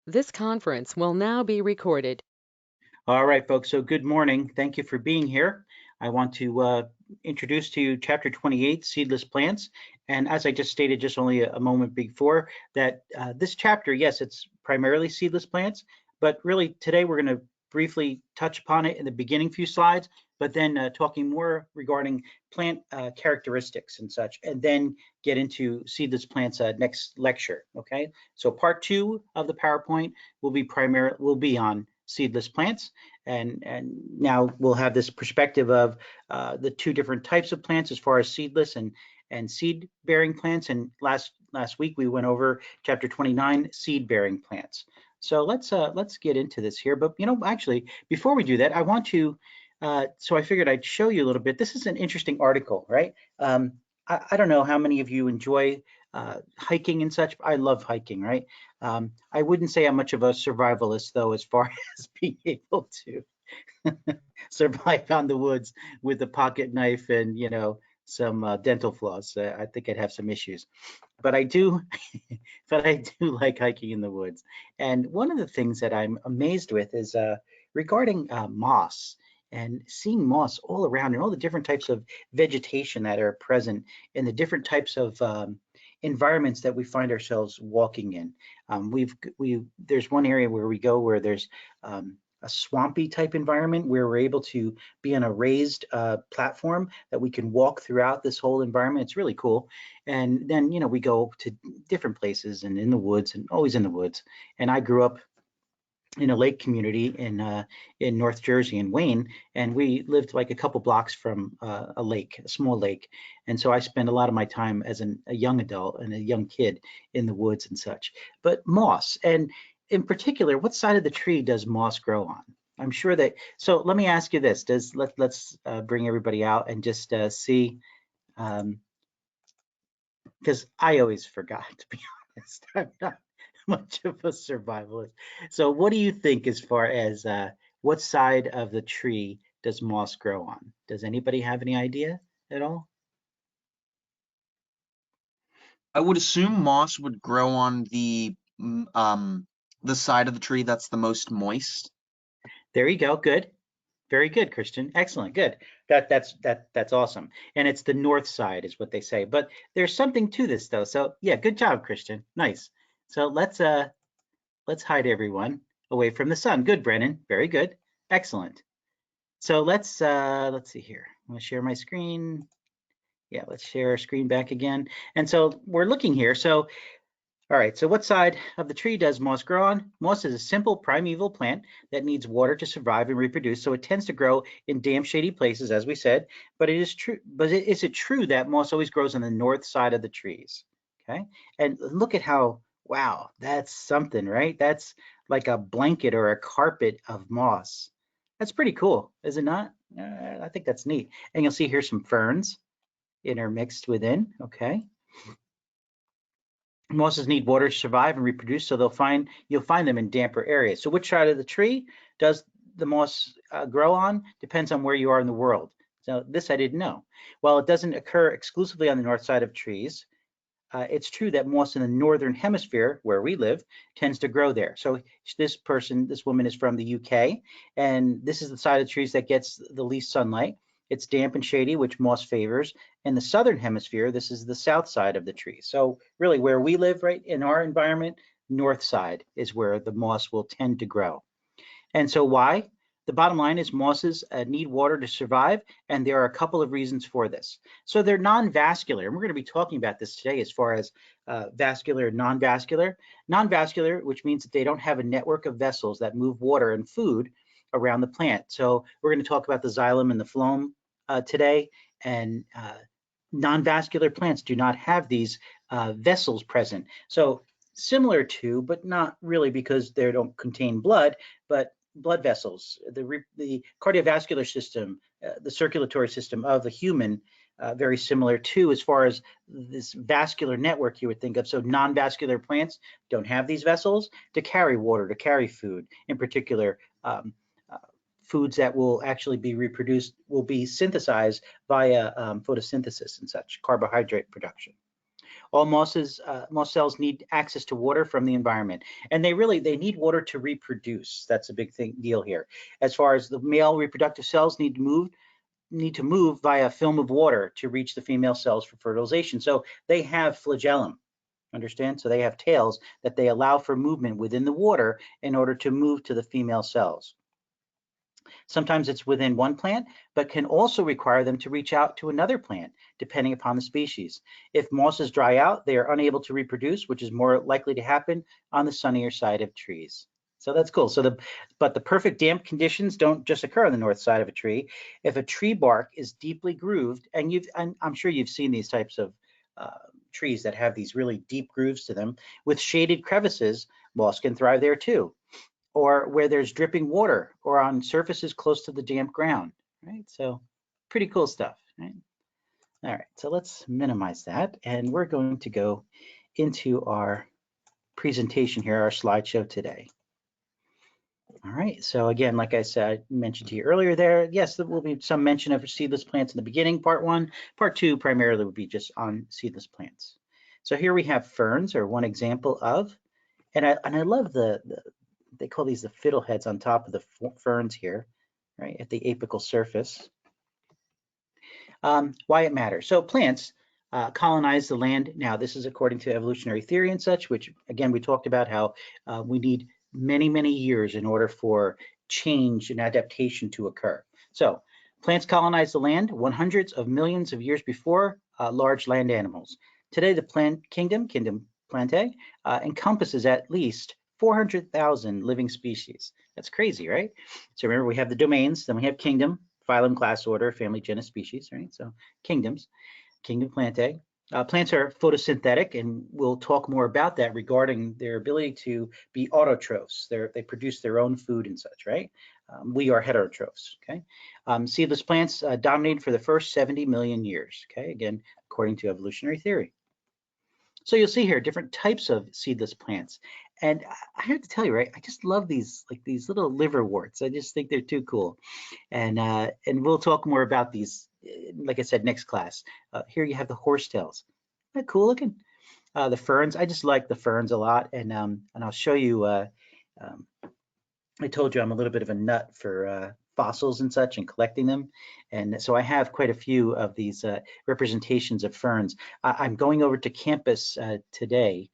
This conference will now be recorded. All right, folks, so good morning. Thank you for being here. I want to introduce to you Chapter 28, Seedless Plants. And as I just stated just only a moment before, that this chapter, yes, it's primarily seedless plants, but really today we're going to briefly touch upon it in the beginning few slides, but then talking more regarding plant characteristics and such, and then get into seedless plants next lecture, okay? So part 2 of the PowerPoint will be on seedless plants, and now we'll have this perspective of the two different types of plants as far as seedless and seed bearing plants. And last week we went over chapter 29, seed bearing plants. So let's get into this here. But actually, before we do that, I want to so I figured I'd show you a little bit. This is an interesting article, right? I don't know how many of you enjoy hiking and such. I love hiking, right? I wouldn't say I'm much of a survivalist, though, as far as being able to survive out in the woods with a pocket knife and, some dental floss. I think I'd have some issues, but I do, but I do like hiking in the woods. And one of the things that I'm amazed with is regarding moss and seeing moss all around and all the different types of vegetation that are present in the different types of environments that we find ourselves walking in. There's one area where we go where there's a swampy type environment where we're able to be on a raised platform that we can walk throughout this whole environment. It's really cool. And then, we go to different places and in the woods and always in the woods. And I grew up in a lake community in North Jersey in Wayne, and we lived like a couple blocks from a lake, a small lake. And so I spent a lot of my time as a young adult and a young kid in the woods and such. But moss, and in particular, what side of the tree does moss grow on? I'm sure that, so let me ask you this, let's bring everybody out and just see, because I always forgot, to be honest. I'm not much of a survivalist. So what do you think as far as what side of the tree does moss grow on? Does anybody have any idea at all? I would assume moss would grow on the side of the tree that's the most moist. There you go. Good. Very good, Christian. Excellent. Good. That's awesome. And it's the north side is what they say. But there's something to this though. So yeah, good job, Christian. Nice. So let's hide everyone away from the sun. Good, Brennan. Very good. Excellent. So let's see here. I'm gonna share my screen. Yeah, let's share our screen back again. And so we're looking here. So all right, so what side of the tree does moss grow on? Moss is a simple primeval plant that needs water to survive and reproduce, so it tends to grow in damp, shady places, as we said. But is it true that moss always grows on the north side of the trees? Okay, and look at how, wow, that's something, right? That's like a blanket or a carpet of moss. That's pretty cool, is it not? I think that's neat. And you'll see here some ferns intermixed within, okay? Mosses need water to survive and reproduce, so you'll find them in damper areas. So which side of the tree does the moss grow on? Depends on where you are in the world. So this I didn't know. While it doesn't occur exclusively on the north side of trees, it's true that moss in the northern hemisphere, where we live, tends to grow there. So this woman is from the UK, and this is the side of the trees that gets the least sunlight. It's damp and shady, which moss favors. In the southern hemisphere, this is the south side of the tree. So really where we live, right, in our environment, north side is where the moss will tend to grow. And so why? The bottom line is mosses need water to survive, and there are a couple of reasons for this. So they're non-vascular, and we're going to be talking about this today as far as vascular and non-vascular. Non-vascular, which means that they don't have a network of vessels that move water and food around the plant. So we're going to talk about the xylem and the phloem today, and non-vascular plants do not have these vessels present. So similar to, but not really because they don't contain blood, but blood vessels, the cardiovascular system, the circulatory system of the human, very similar to as far as this vascular network you would think of. So non-vascular plants don't have these vessels to carry water, to carry food, in particular foods that will actually be reproduced, will be synthesized via photosynthesis and such, carbohydrate production. All moss cells need access to water from the environment, and they need water to reproduce. That's a big deal here. As far as the male reproductive cells need to move via a film of water to reach the female cells for fertilization. So they have flagellum. Understand? So they have tails that they allow for movement within the water in order to move to the female cells. Sometimes it's within one plant, but can also require them to reach out to another plant, depending upon the species. If mosses dry out, they are unable to reproduce, which is more likely to happen on the sunnier side of trees. So that's cool. But the perfect damp conditions don't just occur on the north side of a tree. If a tree bark is deeply grooved, and I'm sure you've seen these types of trees that have these really deep grooves to them with shaded crevices, moss can thrive there too. Or where there's dripping water or on surfaces close to the damp ground, right? So pretty cool stuff, right? All right, so let's minimize that. And we're going to go into our presentation here, our slideshow today. All right, so again, like I said, I mentioned to you earlier there, yes, there will be some mention of seedless plants in the beginning, part one. Part two primarily would be just on seedless plants. So here we have ferns, or one example of, and I love they call these the fiddleheads on top of the ferns here, right, at the apical surface. Why it matters. So plants colonize the land. Now, this is according to evolutionary theory and such, which, again, we talked about how we need many, many years in order for change and adaptation to occur. So plants colonize the land hundreds of millions of years before large land animals. Today, the plant kingdom Plantae, encompasses at least 400,000 living species. That's crazy, right? So remember, we have the domains, then we have kingdom, phylum, class, order, family, genus, species, right? So kingdoms, kingdom Plantae. Plants are photosynthetic, and we'll talk more about that regarding their ability to be autotrophs. They produce their own food and such, right? We are heterotrophs, okay? Seedless plants dominated for the first 70 million years, okay? Again, according to evolutionary theory. So you'll see here different types of seedless plants. And I have to tell you, right, I just love these, like these little liverworts. I just think they're too cool. And we'll talk more about these, like I said, next class. Here you have the horsetails. Isn't that cool looking? The ferns, I just like the ferns a lot. And I'll show you, I told you I'm a little bit of a nut for fossils and such and collecting them. And so I have quite a few of these representations of ferns. I'm going over to campus today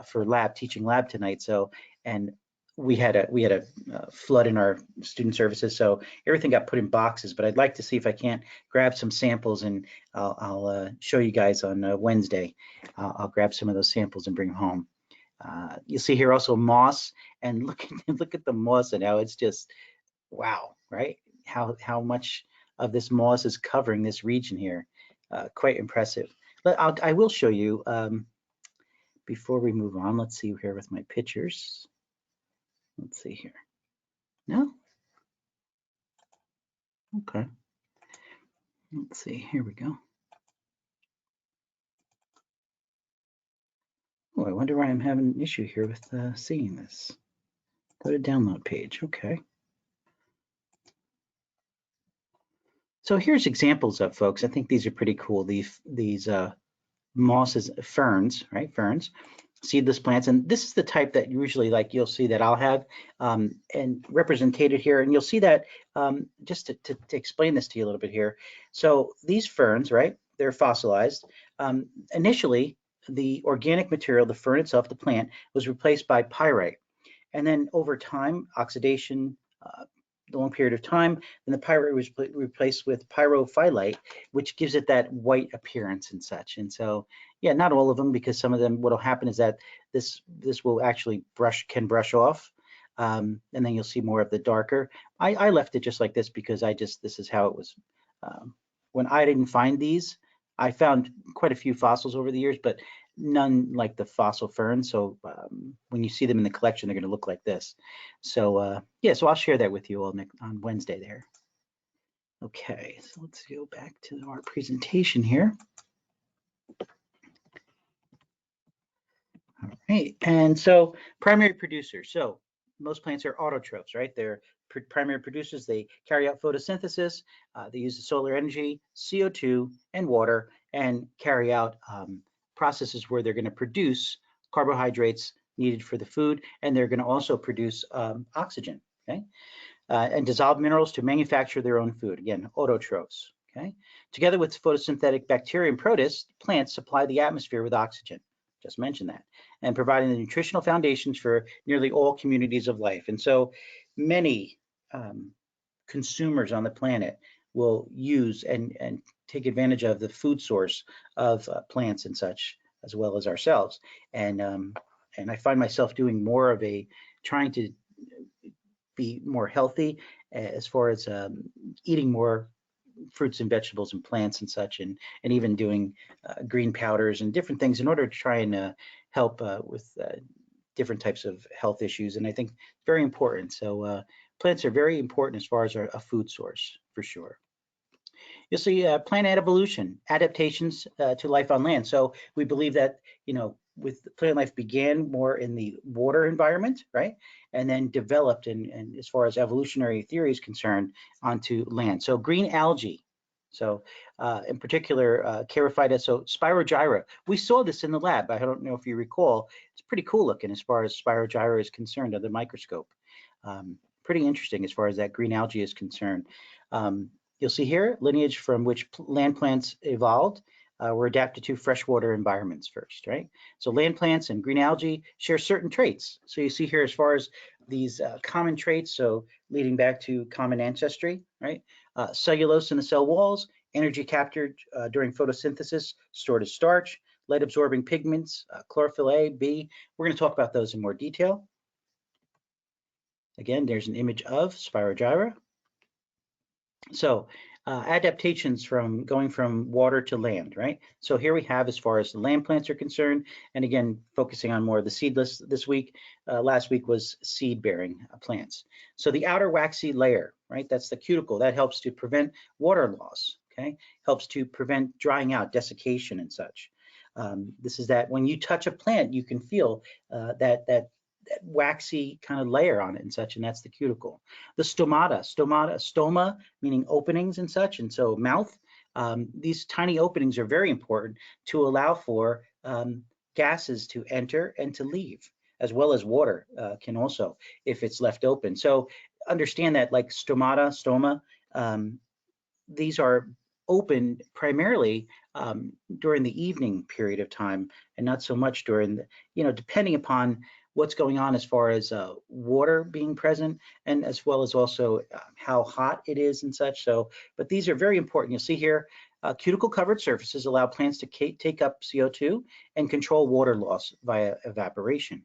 for teaching lab tonight. So, and we had a flood in our student services, so everything got put in boxes, but I'd like to see if I can't grab some samples, and I'll show you guys on Wednesday. I'll grab some of those samples and bring them home. You'll see here also moss, and look at the moss and how it's just, wow, right? How much of this moss is covering this region here. Quite impressive. I will show you, before we move on, let's see here with my pictures. Let's see here. No? Okay. Let's see, here we go. Oh, I wonder why I'm having an issue here with seeing this. Go to download page, okay. So here's examples of, folks. I think these are pretty cool. These mosses, ferns, right? Ferns, seedless plants, and this is the type that usually, like, you'll see that I'll have and represented here, and you'll see that just to explain this to you a little bit here. So these ferns, right? They're fossilized. Initially, the organic material, the fern itself, the plant, was replaced by pyrite, and then over time, oxidation. The long period of time, then the pyrite was replaced with pyrophyllite, which gives it that white appearance and such. And so, yeah, not all of them, because some of them, what'll happen is that this will actually can brush off, and then you'll see more of the darker. I left it just like this because this is how it was. When I didn't find these, I found quite a few fossils over the years, but none like the fossil ferns. So when you see them in the collection, they're going to look like this. So yeah, so I'll share that with you all on Wednesday there. Okay, so let's go back to our presentation here. All right, and so primary producers. So most plants are autotrophs, right? They're primary producers. They carry out photosynthesis. They use the solar energy, CO2, and water, and carry out processes where they're going to produce carbohydrates needed for the food, and they're going to also produce oxygen, okay? And dissolve minerals to manufacture their own food. Again, autotrophs, okay? Together with photosynthetic bacteria and protists, plants supply the atmosphere with oxygen. Just mentioned that, and providing the nutritional foundations for nearly all communities of life. And so many consumers on the planet will use and take advantage of the food source of plants and such, as well as ourselves. And I find myself doing more of trying to be more healthy as far as eating more fruits and vegetables and plants and such, and even doing green powders and different things in order to try and help with different types of health issues. And I think it's very important. So plants are very important as far as a food source, for sure. You'll see plant evolution, adaptations to life on land. So we believe that, with plant life began more in the water environment, right? And then developed, and as far as evolutionary theory is concerned, onto land. So green algae. So in particular, Kerophites, so Spirogyra. We saw this in the lab. I don't know if you recall. It's pretty cool looking as far as Spirogyra is concerned under the microscope. Pretty interesting as far as that green algae is concerned. You'll see here lineage from which land plants evolved were adapted to freshwater environments first, right? So land plants and green algae share certain traits. So you see here as far as these common traits, so leading back to common ancestry, right? Cellulose in the cell walls, energy captured during photosynthesis, stored as starch, light-absorbing pigments, chlorophyll A, B. We're going to talk about those in more detail. Again, there's an image of Spirogyra. So adaptations from going from water to land, right? So here we have as far as the land plants are concerned, and again, focusing on more of the seedless this week. Last week was seed-bearing plants. So the outer waxy layer, right? That's the cuticle. That helps to prevent water loss, okay? Helps to prevent drying out, desiccation and such. This is that when you touch a plant, you can feel that waxy kind of layer on it and such, and that's the cuticle. The stoma meaning openings and such, and so mouth. These tiny openings are very important to allow for gases to enter and to leave, as well as water can also, if it's left open. So understand that, like stoma, these are open primarily during the evening period of time, and not so much during the, depending upon what's going on as far as water being present, and as well as also how hot it is and such. So, but these are very important. You'll see here, cuticle covered surfaces allow plants to take up CO2 and control water loss via evaporation.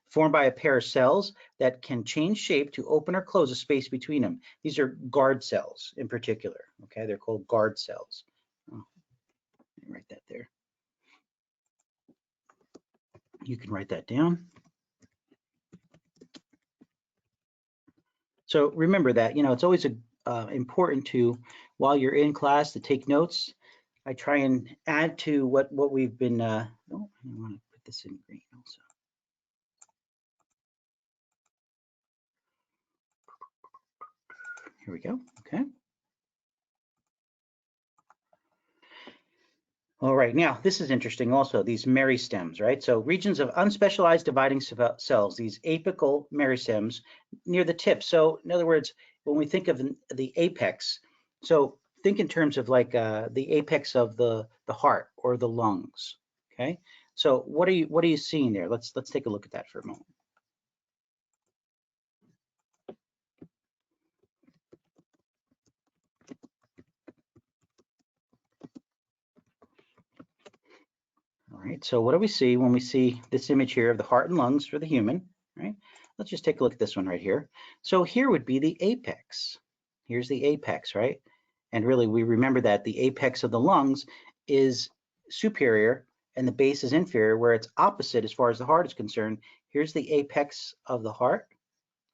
Formed by a pair of cells that can change shape to open or close a space between them. These are guard cells in particular, okay? They're called guard cells. Oh, let me write that there. You can write that down. So remember that, it's always important to, while you're in class, to take notes. I try and add to what we've been, oh, I want to put this in green also. Here we go, okay. All right, now this is interesting also, these meristems, right? So regions of unspecialized dividing cells, these apical meristems near the tip. So in other words, when we think of the apex, so think in terms of like the apex of the heart or the lungs, okay? So what are you seeing there? Let's take a look at that for a moment. All right, so what do we see when we see this image here of the heart and lungs for the human, right? Let's just take a look at this one right here. So here would be the apex. Here's the apex, right? And really, we remember that the apex of the lungs is superior and the base is inferior, where it's opposite as far as the heart is concerned. Here's the apex of the heart,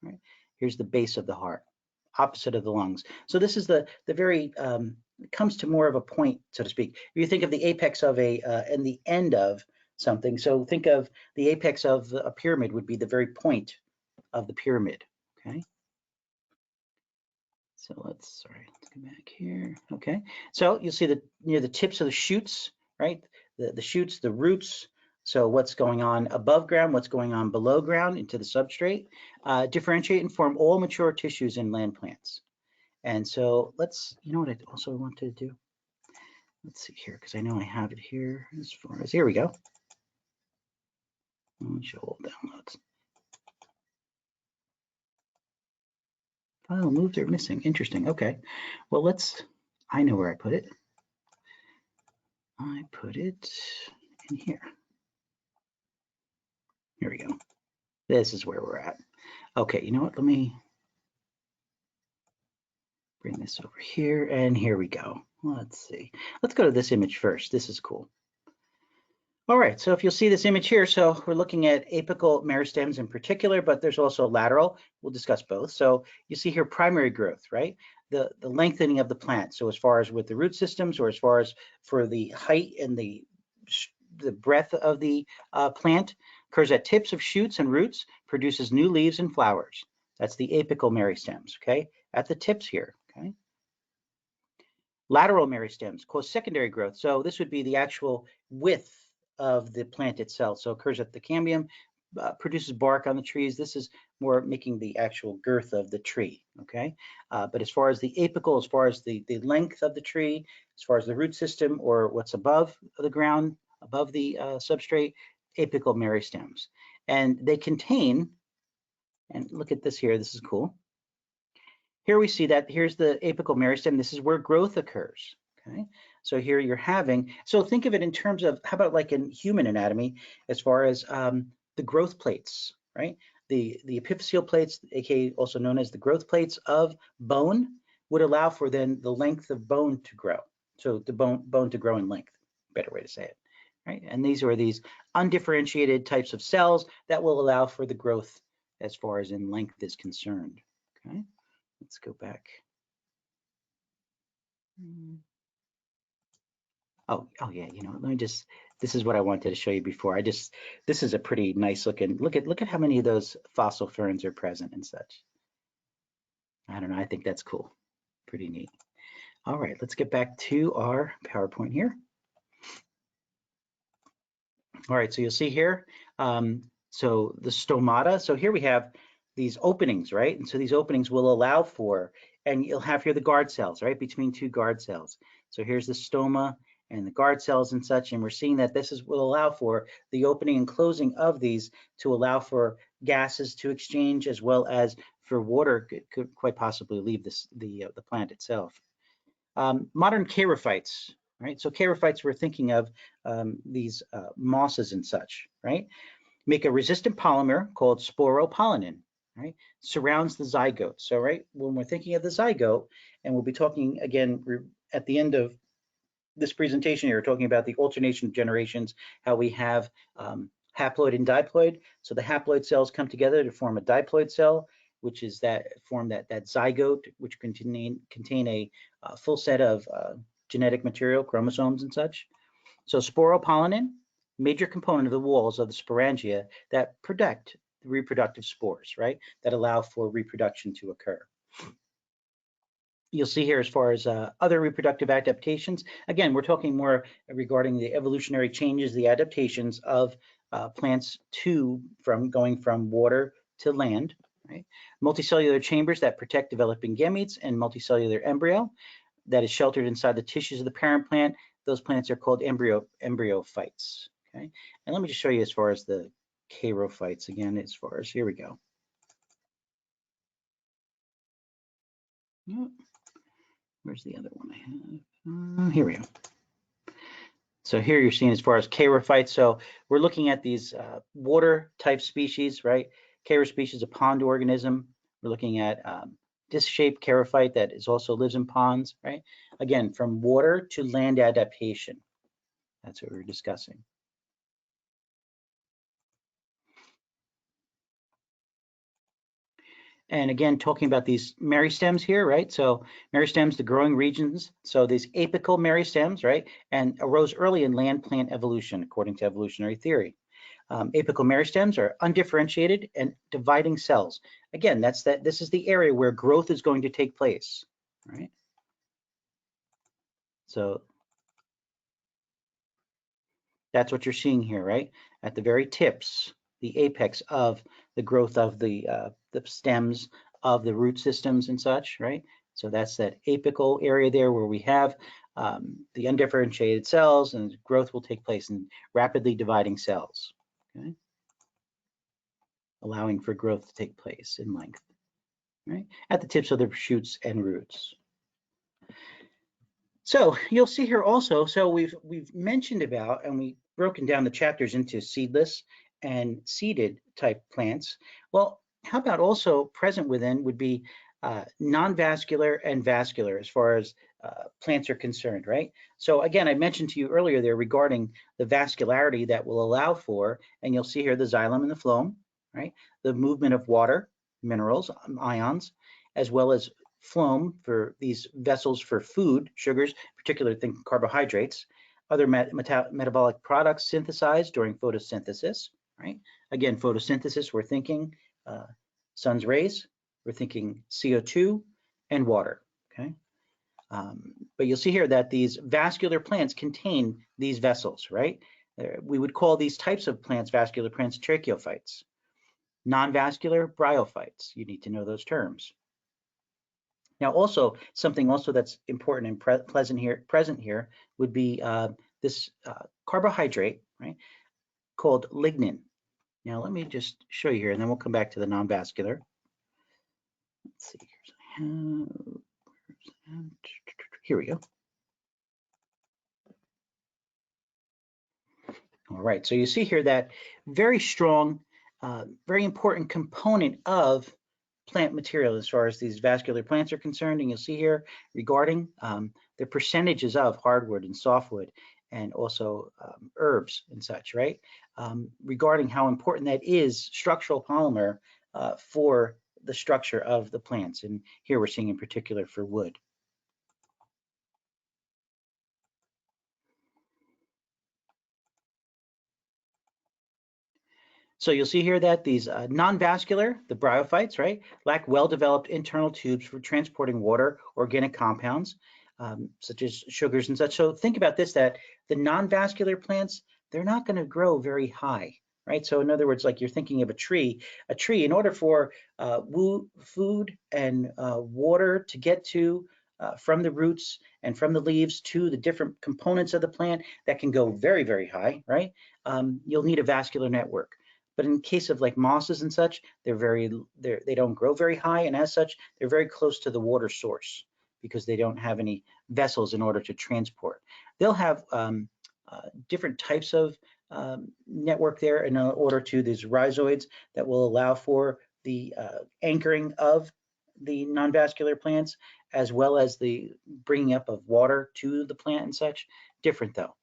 right? Here's the base of the heart, opposite of the lungs. So this is the very, it comes to more of a point, so to speak. If you think of the apex of and the end of something, so think of the apex of a pyramid would be the very point of the pyramid, okay? So let's go back here, okay? So you'll see that near the tips of the shoots, right? the shoots, the roots, so what's going on above ground, what's going on below ground into the substrate, differentiate and form all mature tissues in land plants. And so let's, you know what I also want to do? Let's see here, because I know I have it here as far as, here we go. Let me show all downloads. File moved or missing, interesting, okay. Well, I know where I put it. I put it in here. Here we go. This is where we're at. Okay, you know what? Let me bring this over here, and here we go. Let's see. Let's go to this image first. This is cool. All right, so if you'll see this image here, so we're looking at apical meristems in particular, but there's also lateral. We'll discuss both. So you see here primary growth, right? The lengthening of the plant. So as far as with the root systems, or as far as for the height and the breadth of the plant, occurs at tips of shoots and roots, produces new leaves and flowers. That's the apical meristems, okay? At the tips here, okay? Lateral meristems cause secondary growth. So this would be the actual width of the plant itself. So occurs at the cambium, produces bark on the trees. This is more making the actual girth of the tree, okay? But as far as the apical, as far as the length of the tree, as far as the root system or what's above the ground, above the substrate, apical meristems. And they contain, and look at this here, this is cool. Here we see that here's the apical meristem. This is where growth occurs, okay? So here you're having, so think of it in terms of, how about like in human anatomy, as far as the growth plates, right? The epiphyseal plates, aka also known as the growth plates of bone, would allow for then the length of bone to grow. So the bone to grow in length, better way to say it, right? And these are these undifferentiated types of cells that will allow for the growth as far as in length is concerned, okay? Let's go back. Oh yeah, you know, let me just, this is what I wanted to show you before. This is a pretty nice looking, look at how many of those fossil ferns are present and such. I don't know, I think that's cool. Pretty neat. All right, let's get back to our PowerPoint here. All right, so you'll see here, so the stomata, so here we have these openings, right? And so these openings will allow for, and you'll have here the guard cells, right? Between two guard cells. So here's the stoma and the guard cells and such, and we're seeing that this will allow for the opening and closing of these to allow for gases to exchange, as well as for water could quite possibly leave the plant itself. Modern Kerophites, right? So Kerophites, we're thinking of these mosses and such, right? Make a resistant polymer called sporopollenin, right? Surrounds the zygote. So, right, when we're thinking of the zygote, and we'll be talking again at the end of this presentation here, talking about the alternation of generations, how we have haploid and diploid. So the haploid cells come together to form a diploid cell, which is that zygote, which contain a full set of genetic material, chromosomes and such. So sporopollenin, major component of the walls of the sporangia that protect the reproductive spores, right? That allow for reproduction to occur. You'll see here as far as other reproductive adaptations. Again, we're talking more regarding the evolutionary changes, the adaptations of plants from going from water to land, right? Multicellular chambers that protect developing gametes and multicellular embryo that is sheltered inside the tissues of the parent plant. Those plants are called embryophytes, okay? And let me just show you as far as the Kerophites again, as far as, here we go. Where's the other one I have? Here we go. So here you're seeing as far as Kerophites. So we're looking at these water type species, right? Kero species, a pond organism. We're looking at disc-shaped Kerophyte that also lives in ponds, right? Again, from water to land adaptation. That's what we're discussing. And again, talking about these meristems here, right? So meristems, the growing regions. So these apical meristems, right? And arose early in land plant evolution, according to evolutionary theory. Apical meristems are undifferentiated and dividing cells. Again, this is the area where growth is going to take place, right? So That's what you're seeing here, right? At the very tips, the apex of the growth of the stems of the root systems and such, right? So that's that apical area there where we have the undifferentiated cells, and growth will take place in rapidly dividing cells, okay? Allowing for growth to take place in length, right? At the tips of the shoots and roots. So you'll see here also, so we've mentioned about, and we've broken down the chapters into seedless and seeded type plants. Well, how about also present within would be non-vascular and vascular as far as plants are concerned, right? So again, I mentioned to you earlier there regarding the vascularity that will allow for, and you'll see here the xylem and the phloem, right? The movement of water, minerals, ions, as well as phloem for these vessels for food, sugars, particularly think carbohydrates, other metabolic products synthesized during photosynthesis, right? Again, photosynthesis, we're thinking sun's rays, we're thinking CO2 and water, okay? But you'll see here that these vascular plants contain these vessels, right? We would call these types of plants, vascular plants, tracheophytes. Non-vascular, bryophytes. You need to know those terms. Now, also something also that's important and present here would be this carbohydrate, right, called lignin. Now, let me just show you here, and then we'll come back to the non-vascular. Let's see. Here we go. All right. So you see here that very strong, very important component of plant material as far as these vascular plants are concerned, and you'll see here regarding the percentages of hardwood and softwood and also herbs and such, right? Regarding how important that is structural polymer for the structure of the plants, and here we're seeing in particular for wood. So you'll see here that these non-vascular, the bryophytes, right, lack well-developed internal tubes for transporting water, organic compounds, such as sugars and such. So think about this, that the non-vascular plants, they're not going to grow very high, right? So in other words, like you're thinking of a tree, in order for food and water to get to from the roots and from the leaves to the different components of the plant that can go very, very high, right? You'll need a vascular network. But in case of like mosses and such, they don't grow very high, and as such, they're very close to the water source because they don't have any vessels in order to transport. They'll have different types of network there in order to these rhizoids that will allow for the anchoring of the non-vascular plants, as well as the bringing up of water to the plant and such. Different though.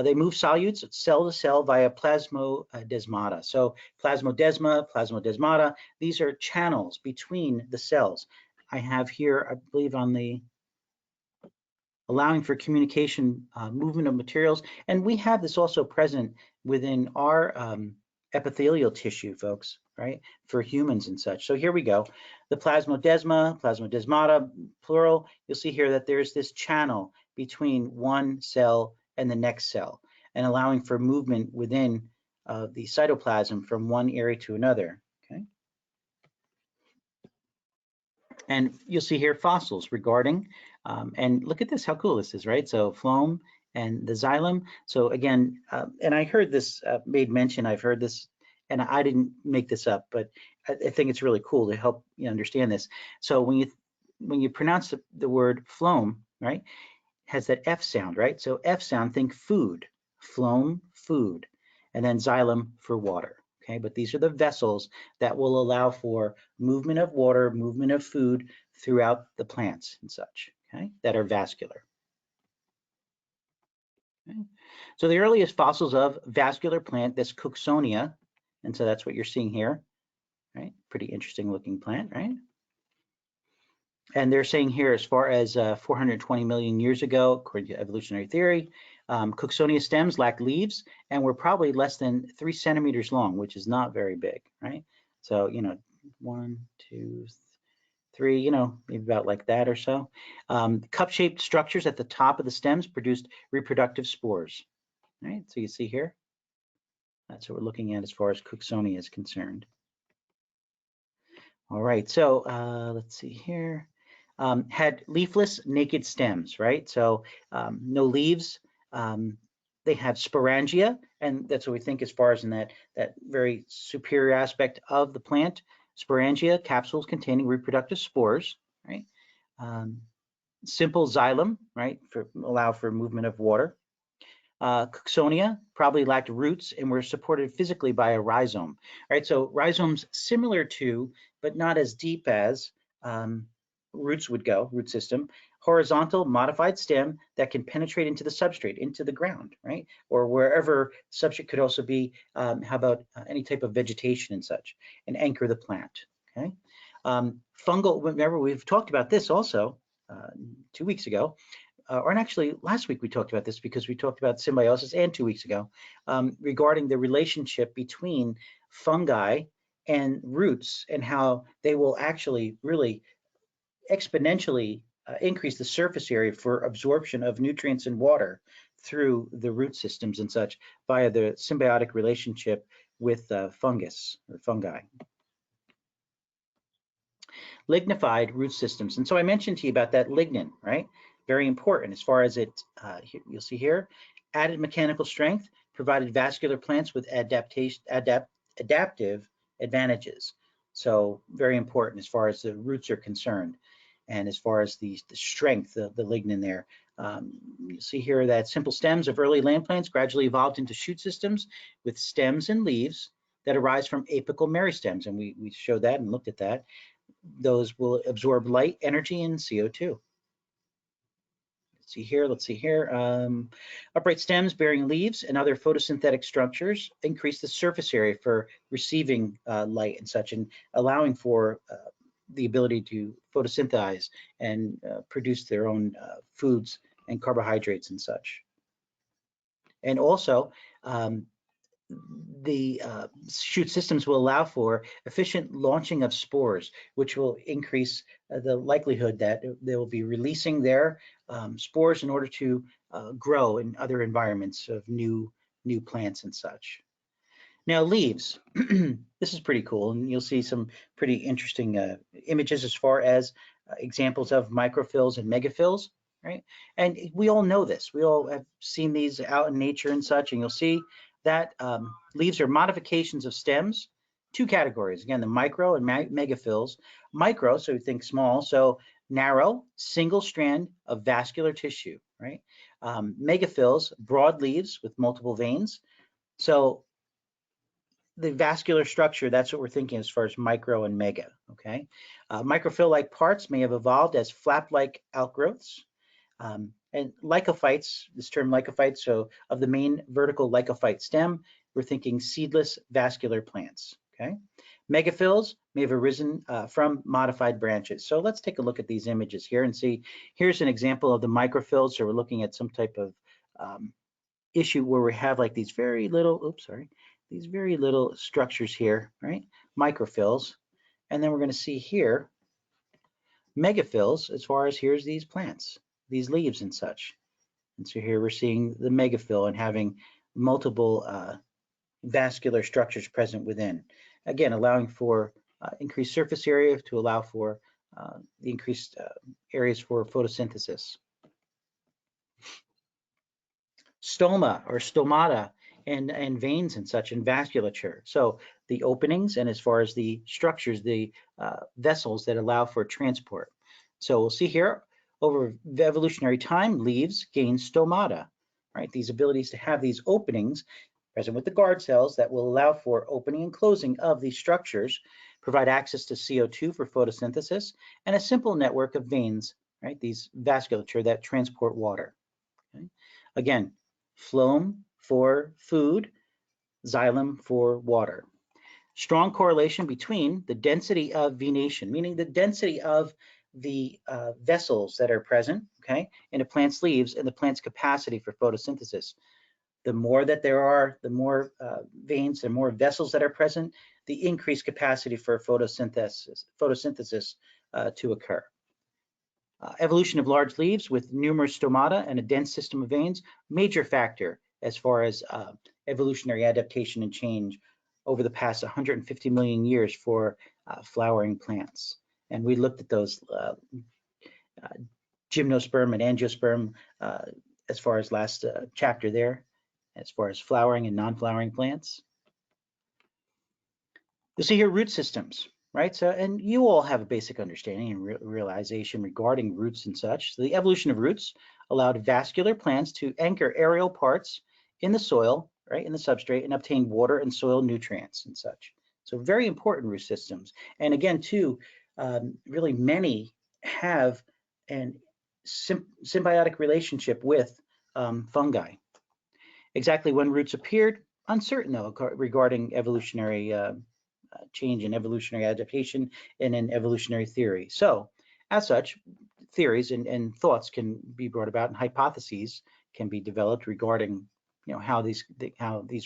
They move solutes cell to cell via plasmodesmata. So plasmodesmata, these are channels between the cells. I have here, I believe on the allowing for communication, movement of materials. And we have this also present within our epithelial tissue, folks, right, for humans and such. So here we go. The plasmodesmata, plural, you'll see here that there's this channel between one cell and the next cell, and allowing for movement within the cytoplasm from one area to another, okay? And you'll see here fossils regarding, and look at this, how cool this is, right? So phloem and the xylem. So again, and I heard this made mention, I've heard this, and I didn't make this up, but I think it's really cool to help you understand this. So when you pronounce the word phloem, right, has that F sound, right? So F sound, think food, phloem, food, and then xylem for water, okay? But these are the vessels that will allow for movement of water, movement of food throughout the plants and such, okay, that are vascular. Okay. So the earliest fossils of vascular plant, this Cooksonia, and so that's what you're seeing here, right? Pretty interesting looking plant, right? And they're saying here, as far as 420 million years ago, according to evolutionary theory, Cooksonia stems lacked leaves and were probably less than 3 centimeters long, which is not very big, right? So, you know, 1, 2, 3, you know, maybe about like that or so. Cup-shaped structures at the top of the stems produced reproductive spores. All right, so you see here, that's what we're looking at as far as Cooksonia is concerned. All right, so let's see here. Had leafless, naked stems, right? So no leaves. They have sporangia, and that's what we think as far as in that very superior aspect of the plant. Sporangia, capsules containing reproductive spores, right? Simple xylem, right, for allow for movement of water. Cooksonia probably lacked roots and were supported physically by a rhizome, right? So rhizomes similar to, but not as deep as roots would go, root system. Horizontal modified stem that can penetrate into the substrate, into the ground, right? Or wherever substrate could also be, how about any type of vegetation and such, and anchor the plant, okay? Fungal, remember we've talked about this also 2 weeks ago, or actually last week we talked about this because we talked about symbiosis, and 2 weeks ago, regarding the relationship between fungi and roots and how they will actually really exponentially increase the surface area for absorption of nutrients and water through the root systems and such via the symbiotic relationship with fungus or fungi. Lignified root systems. And so I mentioned to you about that lignin, right? Very important as far as it, you'll see here, added mechanical strength, provided vascular plants with adaptive advantages. So very important as far as the roots are concerned. And as far as the strength, the lignin there. You see here that simple stems of early land plants gradually evolved into shoot systems with stems and leaves that arise from apical meristems. And we showed that and looked at that. Those will absorb light, energy, and CO2. Let's see here. Upright stems bearing leaves and other photosynthetic structures increase the surface area for receiving light and such, and allowing for the ability to photosynthesize and produce their own foods and carbohydrates and such. And also, the shoot systems will allow for efficient launching of spores, which will increase the likelihood that they will be releasing their spores in order to grow in other environments of new plants and such. Now leaves, this is pretty cool, and you'll see some pretty interesting images as far as examples of microphyls and megaphylls, right? And we all know this. We all have seen these out in nature and such, and you'll see that leaves are modifications of stems, 2 categories. Again, the micro and megaphylls. Micro, so we think small, so narrow, single strand of vascular tissue, right? Megaphylls, broad leaves with multiple veins. So the vascular structure, that's what we're thinking as far as micro and mega, okay? Microphyll-like parts may have evolved as flap-like outgrowths. And lycophytes, this term lycophytes, so of the main vertical lycophyte stem, we're thinking seedless vascular plants, okay? Megaphylls may have arisen from modified branches. So let's take a look at these images here and see, here's an example of the microphylls. So we're looking at some type of issue where we have like these very little, these very little structures here, right? Microphylls. And then we're going to see here megaphylls as far as here's these plants, these leaves and such. And so here we're seeing the megaphyll and having multiple vascular structures present within. Again, allowing for increased surface area to allow for the increased areas for photosynthesis. Stoma or stomata and veins and such and vasculature. So the openings and as far as the structures, the vessels that allow for transport. So we'll see here over the evolutionary time, leaves gain stomata, right? These abilities to have these openings present with the guard cells that will allow for opening and closing of these structures, provide access to CO2 for photosynthesis, and a simple network of veins, right? These vasculature that transport water. Okay? Again, phloem for food, xylem for water. Strong correlation between the density of venation, meaning the density of the vessels that are present, okay, in a plant's leaves and the plant's capacity for photosynthesis. The more that there are, the more veins, the more vessels that are present, the increased capacity for photosynthesis to occur. Evolution of large leaves with numerous stomata and a dense system of veins, major factor as far as evolutionary adaptation and change over the past 150 million years for flowering plants. And we looked at those gymnosperm and angiosperm as far as last chapter there, as far as flowering and non-flowering plants. You'll see here root systems, right? So, and you all have a basic understanding and realization regarding roots and such. So the evolution of roots allowed vascular plants to anchor aerial parts in the soil, right, in the substrate, and obtain water and soil nutrients and such. So very important root systems. And again, too, really many have an symbiotic relationship with fungi. Exactly when roots appeared, uncertain though, regarding evolutionary change in evolutionary adaptation and in evolutionary theory. So as such, theories and thoughts can be brought about, and hypotheses can be developed regarding how these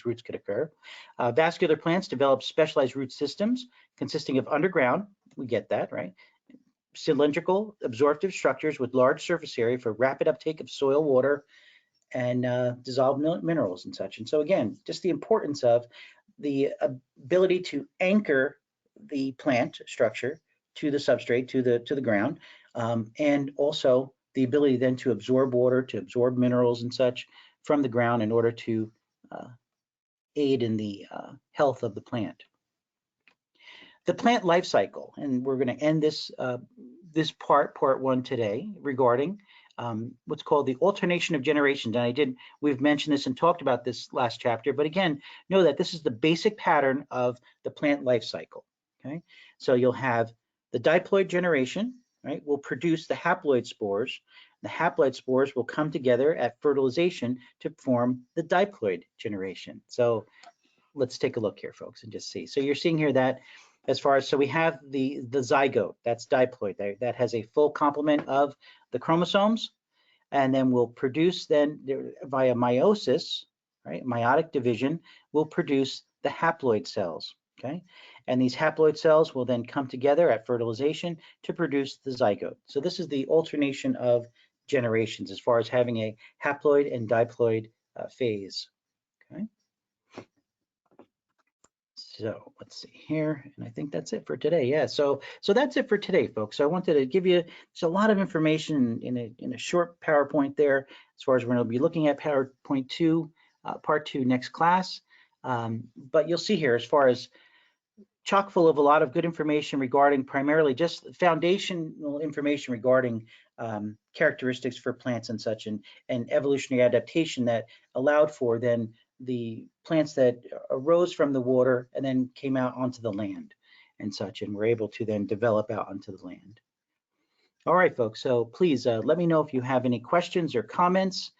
roots could occur. Vascular plants develop specialized root systems consisting of underground, we get that, right, cylindrical absorptive structures with large surface area for rapid uptake of soil, water, and dissolved minerals and such. And so again, just the importance of the ability to anchor the plant structure to the substrate, to the ground, and also the ability then to absorb water, to absorb minerals and such from the ground in order to aid in the health of the plant. The plant life cycle, and we're going to end this this part one today, regarding what's called the alternation of generations. And we've mentioned this and talked about this last chapter, but again, know that this is the basic pattern of the plant life cycle. Okay, so you'll have the diploid generation, right, will produce the haploid spores. The haploid spores will come together at fertilization to form the diploid generation. So let's take a look here, folks, and just see. So you're seeing here that as far as, so we have the zygote, that's diploid, that has a full complement of the chromosomes, and then will produce then via meiosis, right, meiotic division, will produce the haploid cells, okay? And these haploid cells will then come together at fertilization to produce the zygote. So this is the alternation of generations as far as having a haploid and diploid phase, okay? So let's see here, and I think that's it for today. Yeah, so that's it for today, folks. So I wanted to give you just a lot of information in a short PowerPoint there, as far as we're going to be looking at PowerPoint 2, part 2 next class. But you'll see here, as far as chock full of a lot of good information regarding primarily just foundational information regarding characteristics for plants and such, and evolutionary adaptation that allowed for then the plants that arose from the water and then came out onto the land and such, and were able to then develop out onto the land. All right, folks, so please let me know if you have any questions or comments.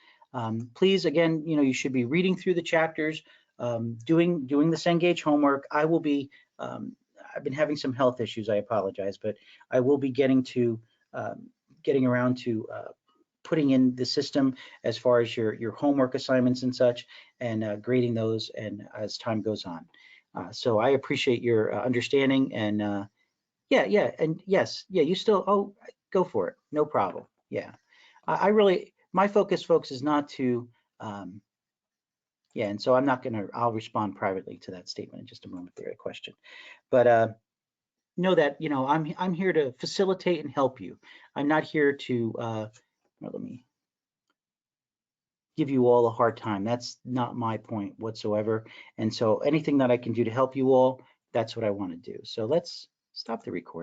Please, again, you should be reading through the chapters, doing the Cengage homework. I will be, I've been having some health issues, I apologize, but I will be getting around to putting in the system as far as your homework assignments and such, and grading those, and as time goes on. So I appreciate your understanding, and yeah, and yes, yeah, you still, oh, go for it, no problem. Yeah, I really, my focus, folks, is not to, yeah, and so I'm not gonna, I'll respond privately to that statement in just a moment there, a question. But know that, I'm here to facilitate and help you. I'm not here to, let me give you all a hard time. That's not my point whatsoever. And so anything that I can do to help you all, that's what I want to do. So let's stop the recording.